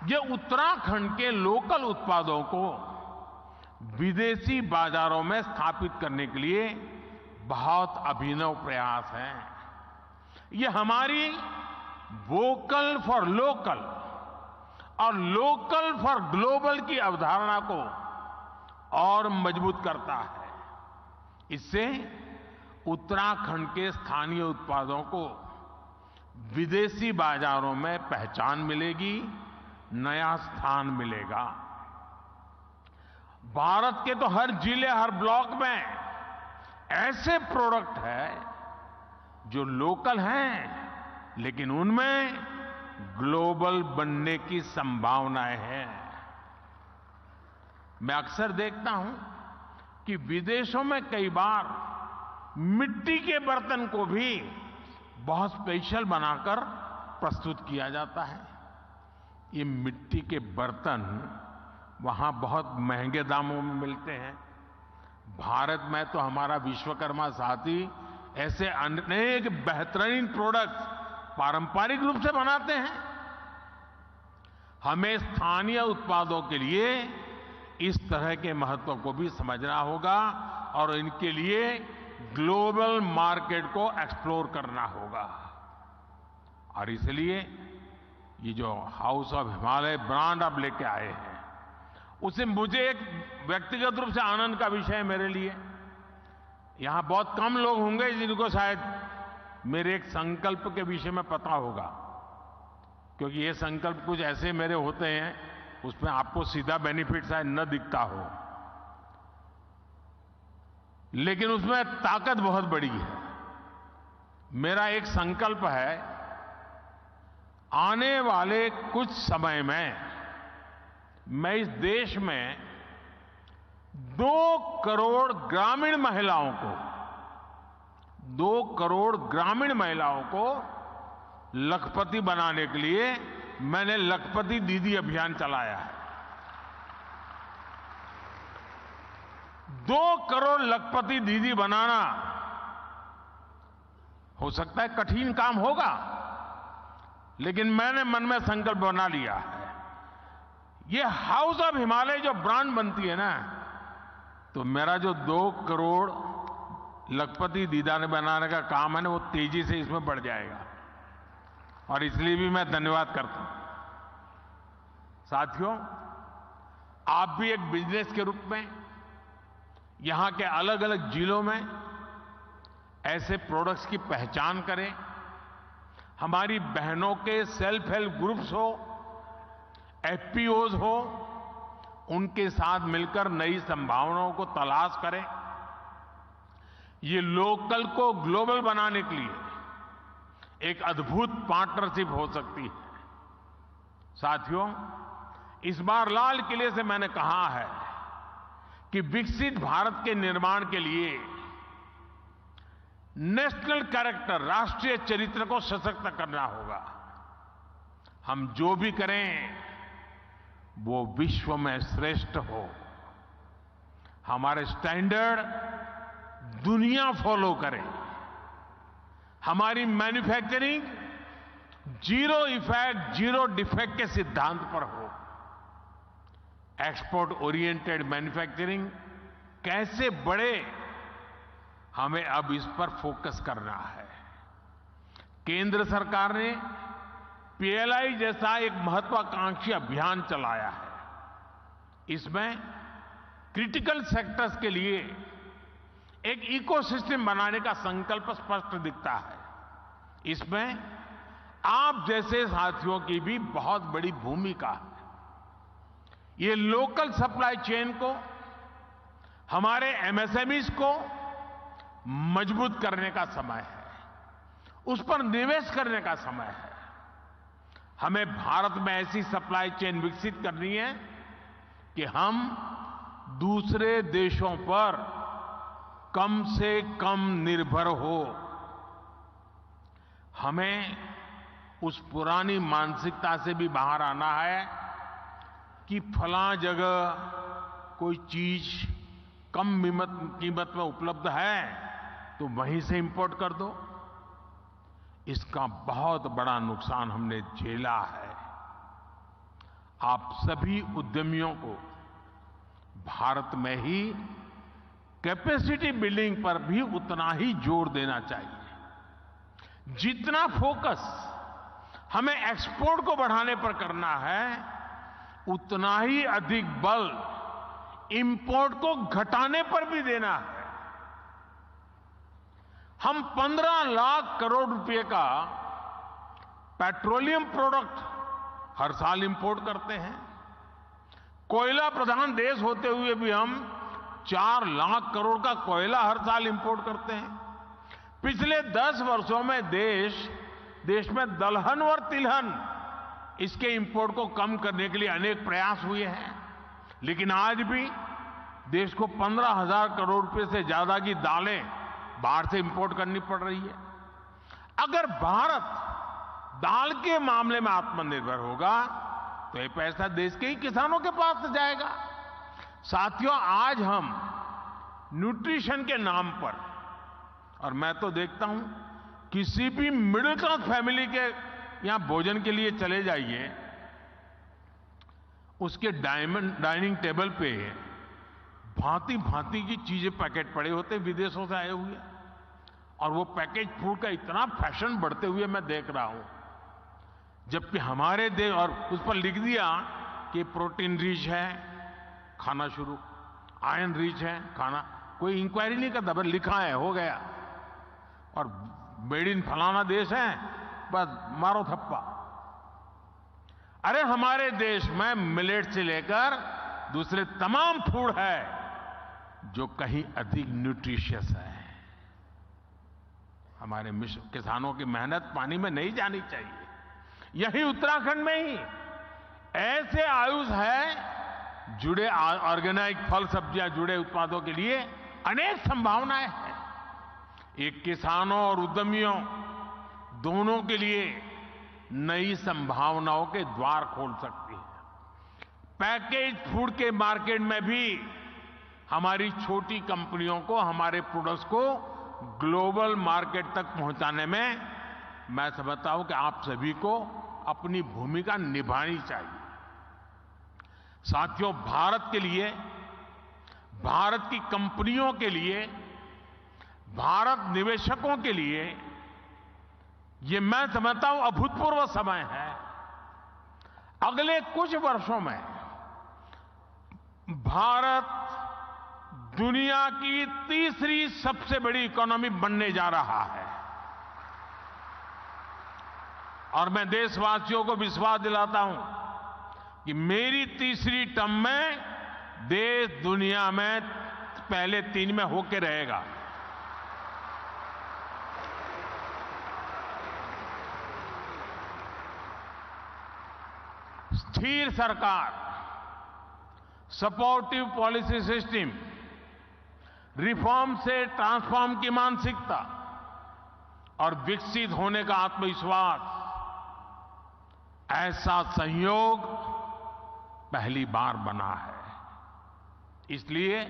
ये उत्तराखंड के लोकल उत्पादों को विदेशी बाजारों में स्थापित करने के लिए बहुत अभिनव प्रयास है। ये हमारी वोकल फॉर लोकल और लोकल फॉर ग्लोबल की अवधारणा को और मजबूत करता है। इससे उत्तराखंड के स्थानीय उत्पादों को विदेशी बाजारों में पहचान मिलेगी, नया स्थान मिलेगा। भारत के तो हर जिले, हर ब्लॉक में ऐसे प्रोडक्ट हैं जो लोकल हैं, लेकिन उनमें ग्लोबल बनने की संभावनाएं हैं। मैं अक्सर देखता हूं कि विदेशों में कई बार मिट्टी के बर्तन को भी बहुत स्पेशल बनाकर प्रस्तुत किया जाता है। ये मिट्टी के बर्तन वहां बहुत महंगे दामों में मिलते हैं। भारत में तो हमारा विश्वकर्मा साथी ऐसे अनेक बेहतरीन प्रोडक्ट्स पारंपरिक रूप से बनाते हैं। हमें स्थानीय उत्पादों के लिए इस तरह के महत्व को भी समझना होगा और इनके लिए ग्लोबल मार्केट को एक्सप्लोर करना होगा। और इसलिए ये जो हाउस ऑफ हिमालय ब्रांड आप लेके आए हैं, उसे मुझे एक व्यक्तिगत रूप से आनंद का विषय है मेरे लिए। यहां बहुत कम लोग होंगे जिनको शायद मेरे एक संकल्प के विषय में पता होगा, क्योंकि ये संकल्प कुछ ऐसे मेरे होते हैं उसमें आपको सीधा बेनिफिट शायद न दिखता हो, लेकिन उसमें ताकत बहुत बड़ी है। मेरा एक संकल्प है, आने वाले कुछ समय में मैं इस देश में 2 करोड़ ग्रामीण महिलाओं को 2 करोड़ ग्रामीण महिलाओं को लखपति बनाने के लिए मैंने लखपति दीदी अभियान चलाया है। 2 करोड़ लखपति दीदी बनाना हो सकता है कठिन काम होगा, लेकिन मैंने मन में संकल्प बना लिया है। ये हाउस ऑफ हिमालय जो ब्रांड बनती है ना, तो मेरा जो 2 करोड़ लखपति दीदा ने बनाने का काम है ना, वो तेजी से इसमें बढ़ जाएगा। और इसलिए भी मैं धन्यवाद करता हूं। साथियों, आप भी एक बिजनेस के रूप में यहां के अलग अलग जिलों में ऐसे प्रोडक्ट्स की पहचान करें। हमारी बहनों के सेल्फ हेल्प ग्रुप्स हो, एफपीओज हो, उनके साथ मिलकर नई संभावनाओं को तलाश करें। ये लोकल को ग्लोबल बनाने के लिए एक अद्भुत पार्टनरशिप हो सकती है। साथियों, इस बार लाल किले से मैंने कहा है कि विकसित भारत के निर्माण के लिए नेशनल कैरेक्टर, राष्ट्रीय चरित्र को सशक्त करना होगा। हम जो भी करें वो विश्व में श्रेष्ठ हो। हमारे स्टैंडर्ड दुनिया फॉलो करे। हमारी manufacturing zero effect, zero defect के सिद्धांत पर हो। एक्सपोर्ट ओरिएंटेड मैन्युफैक्चरिंग कैसे बढ़े, हमें अब इस पर फोकस करना है। केंद्र सरकार ने पीएलआई जैसा एक महत्वाकांक्षी अभियान चलाया है। इसमें क्रिटिकल सेक्टर्स के लिए एक इकोसिस्टम बनाने का संकल्प स्पष्ट दिखता है। इसमें आप जैसे साथियों की भी बहुत बड़ी भूमिका है। ये लोकल सप्लाई चेन को, हमारे एमएसएमईज को मजबूत करने का समय है, उस पर निवेश करने का समय है। हमें भारत में ऐसी सप्लाई चेन विकसित करनी है कि हम दूसरे देशों पर कम से कम निर्भर हो। हमें उस पुरानी मानसिकता से भी बाहर आना है कि फलां जगह कोई चीज कम कीमत में उपलब्ध है तो वहीं से इंपोर्ट कर दो। इसका बहुत बड़ा नुकसान हमने झेला है। आप सभी उद्यमियों को भारत में ही कैपेसिटी बिल्डिंग पर भी उतना ही जोर देना चाहिए। जितना फोकस हमें एक्सपोर्ट को बढ़ाने पर करना है, उतना ही अधिक बल इंपोर्ट को घटाने पर भी देना है। हम 15 लाख करोड़ रुपए का पेट्रोलियम प्रोडक्ट हर साल इंपोर्ट करते हैं। कोयला प्रधान देश होते हुए भी हम 4 लाख करोड़ का कोयला हर साल इंपोर्ट करते हैं। पिछले 10 वर्षों में देश में दलहन और तिलहन इसके इंपोर्ट को कम करने के लिए अनेक प्रयास हुए हैं, लेकिन आज भी देश को 15,000 करोड़ रुपए से ज्यादा की दालें बाहर से इंपोर्ट करनी पड़ रही है। अगर भारत दाल के मामले में आत्मनिर्भर होगा तो ये पैसा देश के ही किसानों के पास जाएगा। साथियों, आज हम न्यूट्रिशन के नाम पर, और मैं तो देखता हूं किसी भी मिडिल क्लास फैमिली के यहां भोजन के लिए चले जाइए, उसके डाइनिंग टेबल पे भांति भांति की चीजें पैकेट पड़े होते विदेशों से आए हुए, और वो पैकेज फूड का इतना फैशन बढ़ते हुए मैं देख रहा हूं, जबकि हमारे देश और उस पर लिख दिया कि प्रोटीन रिच है, खाना शुरू, आयरन रिच है खाना, कोई इंक्वायरी नहीं करता, बस लिखा है हो गया, और मेड इन फलाना देश है, बस मारो थप्पा। अरे हमारे देश में मिलेट से लेकर दूसरे तमाम फूड है जो कहीं अधिक न्यूट्रिशियस है। हमारे किसानों की मेहनत पानी में नहीं जानी चाहिए। यही उत्तराखंड में ही ऐसे आयुष है जुड़े ऑर्गेनिक फल सब्जियां जुड़े उत्पादों के लिए अनेक संभावनाएं हैं। एक किसानों और उद्यमियों दोनों के लिए नई संभावनाओं के द्वार खोल सकती है। पैकेज फूड के मार्केट में भी हमारी छोटी कंपनियों को हमारे प्रोडक्ट्स को ग्लोबल मार्केट तक पहुंचाने में मैं समझता हूं कि आप सभी को अपनी भूमिका निभानी चाहिए। साथियों, भारत के लिए, भारत की कंपनियों के लिए, भारत निवेशकों के लिए ये मैं समझता हूं अभूतपूर्व समय है। अगले कुछ वर्षों में भारत दुनिया की तीसरी सबसे बड़ी इकोनॉमी बनने जा रहा है, और मैं देशवासियों को विश्वास दिलाता हूं कि मेरी तीसरी टर्म में देश दुनिया में पहले 3 में होके रहेगा। स्थिर सरकार, सपोर्टिव पॉलिसी सिस्टम, रिफॉर्म से ट्रांसफॉर्म की मानसिकता और विकसित होने का आत्मविश्वास, ऐसा संयोग पहली बार बना है। इसलिए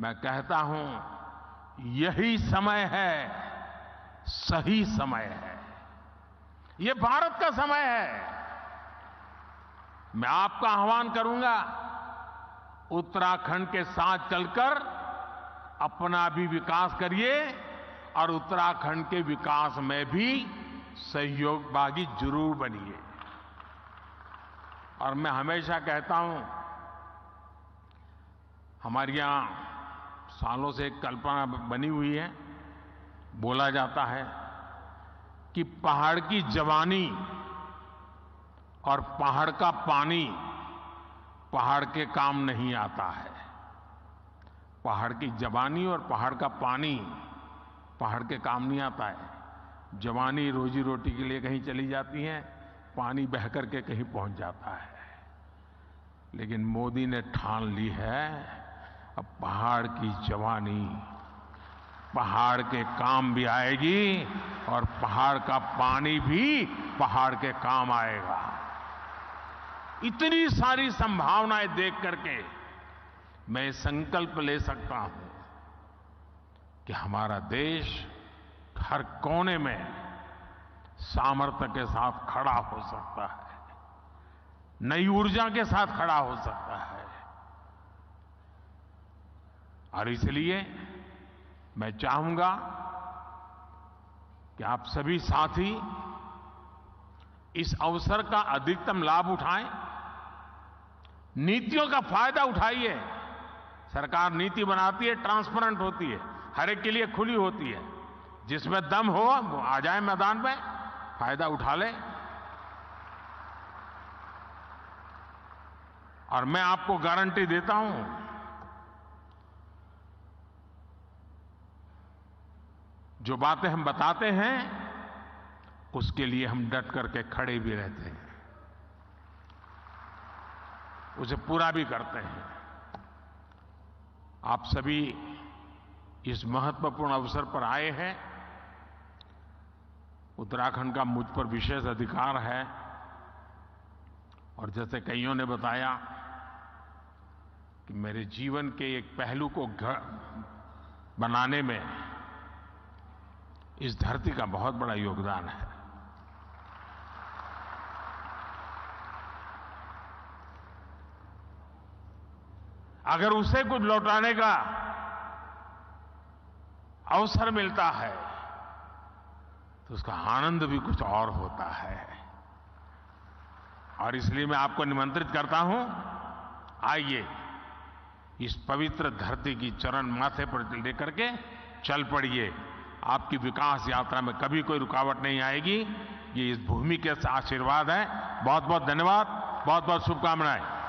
मैं कहता हूं यही समय है, सही समय है, ये भारत का समय है। मैं आपका आह्वान करूंगा, उत्तराखंड के साथ चलकर अपना भी विकास करिए और उत्तराखंड के विकास में भी सहयोगभागी जरूर बनिए। और मैं हमेशा कहता हूं, हमारे यहां सालों से एक कल्पना बनी हुई है, बोला जाता है कि पहाड़ की जवानी और पहाड़ का पानी पहाड़ के काम नहीं आता है। पहाड़ की जवानी और पहाड़ का पानी पहाड़ के काम नहीं आता है। जवानी रोजी रोटी के लिए कहीं चली जाती है, पानी बह करके कहीं पहुंच जाता है। लेकिन मोदी ने ठान ली है, अब पहाड़ की जवानी पहाड़ के काम भी आएगी और पहाड़ का पानी भी पहाड़ के काम आएगा। इतनी सारी संभावनाएं देख करके मैं संकल्प ले सकता हूं कि हमारा देश हर कोने में सामर्थ्य के साथ खड़ा हो सकता है। नई ऊर्जा के साथ खड़ा हो सकता है। और इसलिए मैं चाहूंगा कि आप सभी साथी इस अवसर का अधिकतम लाभ उठाएं, नीतियों का फायदा उठाइए। सरकार नीति बनाती है, ट्रांसपेरेंट होती है, हर एक के लिए खुली होती है। जिसमें दम हो वो आ जाए मैदान में, फायदा उठा ले। और मैं आपको गारंटी देता हूं, जो बातें हम बताते हैं उसके लिए हम डट करके खड़े भी रहते हैं, उसे पूरा भी करते हैं। आप सभी इस महत्वपूर्ण अवसर पर आए हैं। उत्तराखंड का मुझ पर विशेष अधिकार है और जैसे कईयों ने बताया कि मेरे जीवन के एक पहलू को बनाने में इस धरती का बहुत बड़ा योगदान है। अगर उसे कुछ लौटाने का अवसर मिलता है तो उसका आनंद भी कुछ और होता है। और इसलिए मैं आपको निमंत्रित करता हूं, आइए इस पवित्र धरती की चरण माथे पर लेकर के चल पड़िए। आपकी विकास यात्रा में कभी कोई रुकावट नहीं आएगी। ये इस भूमि के आशीर्वाद है। बहुत बहुत धन्यवाद, बहुत बहुत शुभकामनाएं।